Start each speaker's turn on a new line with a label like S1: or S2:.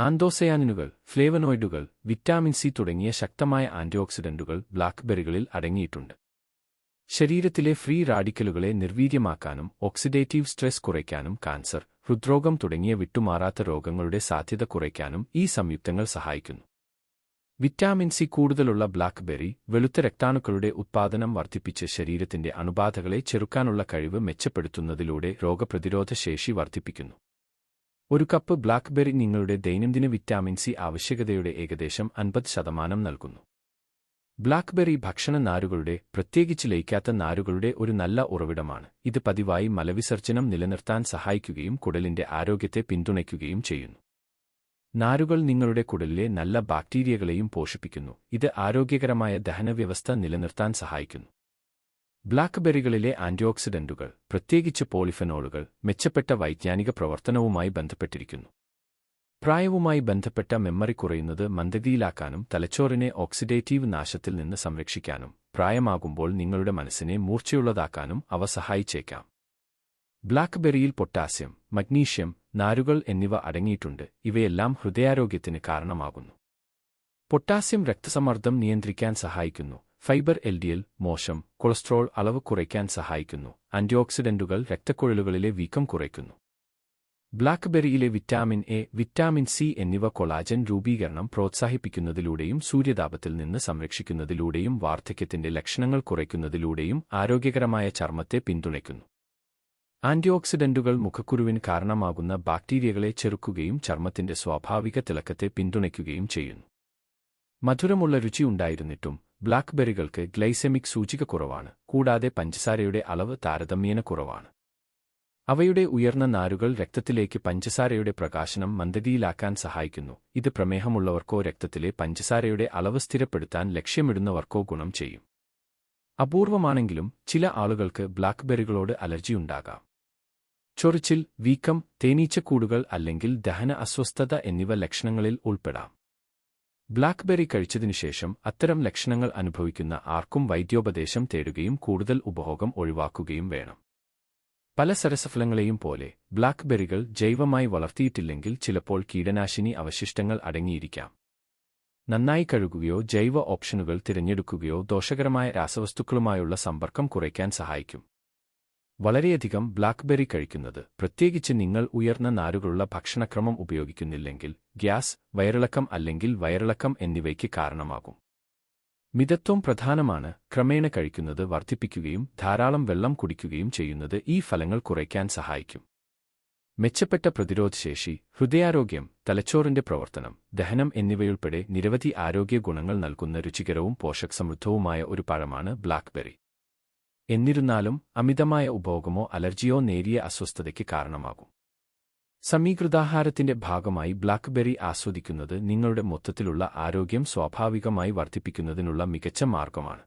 S1: ആന്തോസയാനിനുകൾ, ഫ്ലേവനോയിഡുകൾ, vitamin C തുടങ്ങിയ ശക്തമായ ആന്റിഓക്സിഡന്റുകൾ ബ്ലാക്ക്ബെറികളിൽ അടങ്ങിയിട്ടുണ്ട്. ശരീരത്തിലെ ഫ്രീ റാഡിക്കലുകളെ നിർവീര്യമാക്കാനും ഓക്സിഡേറ്റീവ് സ്ട്രെസ് കുറയ്ക്കാനും കാൻസർ, ഹൃദ്രോഗം തുടങ്ങിയ വിട്ടുമാറാത്ത രോഗങ്ങളുടെ സാധ്യത കുറയ്ക്കാനും ഈ സംയുക്തങ്ങൾ സഹായിക്കുന്നു. വിറ്റാമിൻ സി കൂടുതലുള്ള ബ്ലാക്ക്ബെറി വെളുത്ത രക്താണുക്കളുടെ ഉത്പാദനം വർദ്ധിപ്പിച്ച് ശരീരത്തിന്റെ അണുബാധകളെ ചെറുക്കാനുള്ള കഴിവ് മെച്ചപ്പെടുത്തുന്നതിലൂടെ രോഗപ്രതിരോധ ശേഷി വർദ്ധിപ്പിക്കുന്നു. ഒരു കപ്പ് ബ്ലാക്ക്ബെറി നിങ്ങളുടെ ദൈനംദിന വിറ്റാമിൻ സി ആവശ്യകതയുടെ ഏകദേശം 50% നൽകുന്നു. ബ്ലാക്ക്ബെറി ഭക്ഷണ നാരുകളുടെ, പ്രത്യേകിച്ച് ലയിക്കാത്ത നാരുകളുടെ ഒരു നല്ല ഉറവിടമാണ്. ഇത് പതിവായി മലവിസർജനം നിലനിർത്താൻ സഹായിക്കുകയും കുടലിന്റെ ആരോഗ്യത്തെ പിന്തുണയ്ക്കുകയും ചെയ്യുന്നു. നാരുകൾ നിങ്ങളുടെ കുടലിലെ നല്ല ബാക്ടീരിയകളെയും പോഷിപ്പിക്കുന്നു. ഇത് ആരോഗ്യകരമായ ദഹനവ്യവസ്ഥ നിലനിർത്താൻ സഹായിക്കുന്നു. ബ്ലാക്ക്ബെറികളിലെ ആന്റിഓക്സിഡന്റുകൾ, പ്രത്യേകിച്ച് പോളിഫെനോളുകൾ, മെച്ചപ്പെട്ട വൈജ്ഞാനിക പ്രവർത്തനവുമായി ബന്ധപ്പെട്ടിരിക്കുന്നു. പ്രായവുമായി ബന്ധപ്പെട്ട മെമ്മറി കുറയുന്നത് മന്ദഗതിയിലാക്കാനും തലച്ചോറിനെ ഓക്സിഡേറ്റീവ് നാശത്തിൽ നിന്ന് സംരക്ഷിക്കാനും പ്രായമാകുമ്പോൾ നിങ്ങളുടെ മനസ്സിനെ മൂർച്ചയുള്ളതാക്കാനും അവ സഹായിച്ചേക്കാം. ബ്ലാക്ക്ബെറിയിൽ പൊട്ടാസ്യം, മഗ്നീഷ്യം, നാരുകൾ എന്നിവ അടങ്ങിയിട്ടുണ്ട്. ഇവയെല്ലാം ഹൃദയാരോഗ്യത്തിന് കാരണമാകുന്നു. പൊട്ടാസ്യം രക്തസമ്മർദ്ദം നിയന്ത്രിക്കാൻ സഹായിക്കുന്നു. ഫൈബർ LDL മോശം കൊളസ്ട്രോൾ അളവ് കുറയ്ക്കാൻ സഹായിക്കുന്നു. ആന്റിഓക്സിഡന്റുകൾ രക്തക്കുഴലുകളിലെ വീക്കം കുറയ്ക്കുന്നു. ബ്ലാക്ക്ബെറിയിലെ വിറ്റാമിൻ എ, വിറ്റാമിൻ സി എന്നിവ കൊളാജൻ രൂപീകരണം പ്രോത്സാഹിപ്പിക്കുന്നതിലൂടെയും സൂര്യതാപത്തിൽ നിന്ന് സംരക്ഷിക്കുന്നതിലൂടെയും വാർദ്ധക്യത്തിന്റെ ലക്ഷണങ്ങൾ കുറയ്ക്കുന്നതിലൂടെയും ആരോഗ്യകരമായ ചർമ്മത്തെ പിന്തുണയ്ക്കുന്നു. ആന്റിഓക്സിഡന്റുകൾ മുഖക്കുരുവിന് കാരണമാകുന്ന ബാക്ടീരിയകളെ ചെറുക്കുകയും ചർമ്മത്തിന്റെ സ്വാഭാവിക തിളക്കത്തെ പിന്തുണയ്ക്കുകയും ചെയ്യുന്നു. മധുരമുള്ള രുചി ഉണ്ടായിരുന്നിട്ടും ബ്ലാക്ക്ബെറികൾക്ക് ഗ്ലൈസെമിക് സൂചിക കുറവാണ്, കൂടാതെ പഞ്ചസാരയുടെ അളവ് താരതമ്യേന കുറവാണ്. അവയുടെ ഉയർന്ന നാരുകൾ രക്തത്തിലേക്ക് പഞ്ചസാരയുടെ പ്രകാശനം മന്ദഗതിയിലാക്കാൻ സഹായിക്കുന്നു. ഇത് പ്രമേഹമുള്ളവർക്കോ രക്തത്തിലെ പഞ്ചസാരയുടെ അളവ് സ്ഥിരപ്പെടുത്താൻ ലക്ഷ്യമിടുന്നവർക്കോ ഗുണം ചെയ്യും. അപൂർവമാണെങ്കിലും ചില ആളുകൾക്ക് ബ്ലാക്ക്ബെറികളോട് അലർജിയുണ്ടാകാം. ചൊറിച്ചിൽ, വീക്കം, തേനീച്ചക്കൂടുകൾ അല്ലെങ്കിൽ ദഹന അസ്വസ്ഥത എന്നിവ ലക്ഷണങ്ങളിൽ ഉൾപ്പെടാം. ബ്ലാക്ക്ബെറി കഴിച്ചതിനുശേഷം അത്തരം ലക്ഷണങ്ങൾ അനുഭവിക്കുന്ന ആർക്കും വൈദ്യോപദേശം തേടുകയും കൂടുതൽ ഉപഭോഗം ഒഴിവാക്കുകയും വേണം. പല സരസഫലങ്ങളെയും പോലെ ബ്ലാക്ക്ബെറികൾ ജൈവമായി വളർത്തിയിട്ടില്ലെങ്കിൽ ചിലപ്പോൾ കീടനാശിനി അവശിഷ്ടങ്ങൾ അടങ്ങിയിരിക്കാം. നന്നായി കഴുകുകയോ ജൈവ ഓപ്ഷനുകൾ തിരഞ്ഞെടുക്കുകയോ ദോഷകരമായ രാസവസ്തുക്കളുമായുള്ള സമ്പർക്കം കുറയ്ക്കാൻ സഹായിക്കും. വളരെയധികം ബ്ലാക്ക്ബെറി കഴിക്കുന്നത്, പ്രത്യേകിച്ച് നിങ്ങൾ ഉയർന്ന നാരുകളുള്ള ഭക്ഷണക്രമം ഉപയോഗിക്കുന്നില്ലെങ്കിൽ, ഗ്യാസ്, വയറിളക്കം അല്ലെങ്കിൽ വയറിളക്കം എന്നിവയ്ക്ക് കാരണമാകും. മിതത്വം പ്രധാനമാണ്. ക്രമേണ കഴിക്കുന്നത് വർദ്ധിപ്പിക്കുകയും ധാരാളം വെള്ളം കുടിക്കുകയും ചെയ്യുന്നത് ഈ ഫലങ്ങൾ കുറയ്ക്കാൻ സഹായിക്കും. മെച്ചപ്പെട്ട പ്രതിരോധശേഷി, ഹൃദയാരോഗ്യം, തലച്ചോറിന്റെ പ്രവർത്തനം, ദഹനം എന്നിവയുൾപ്പെടെ നിരവധി ആരോഗ്യ ഗുണങ്ങൾ നൽകുന്ന രുചികരവും പോഷകസമൃദ്ധവുമായ ഒരു പഴമാണ് ബ്ലാക്ക്ബെറി. എന്നിരുന്നാലും അമിതമായ ഉപഭോഗമോ അലർജിയോ നേരിയ അസ്വസ്ഥതയ്ക്ക് കാരണമാകും. സമീകൃതാഹാരത്തിന്റെ ഭാഗമായി ബ്ലാക്ക്ബെറി ആസ്വദിക്കുന്നത് നിങ്ങളുടെ മൊത്തത്തിലുള്ള ആരോഗ്യം സ്വാഭാവികമായി വർദ്ധിപ്പിക്കുന്നതിനുള്ള മികച്ച മാർഗമാണ്.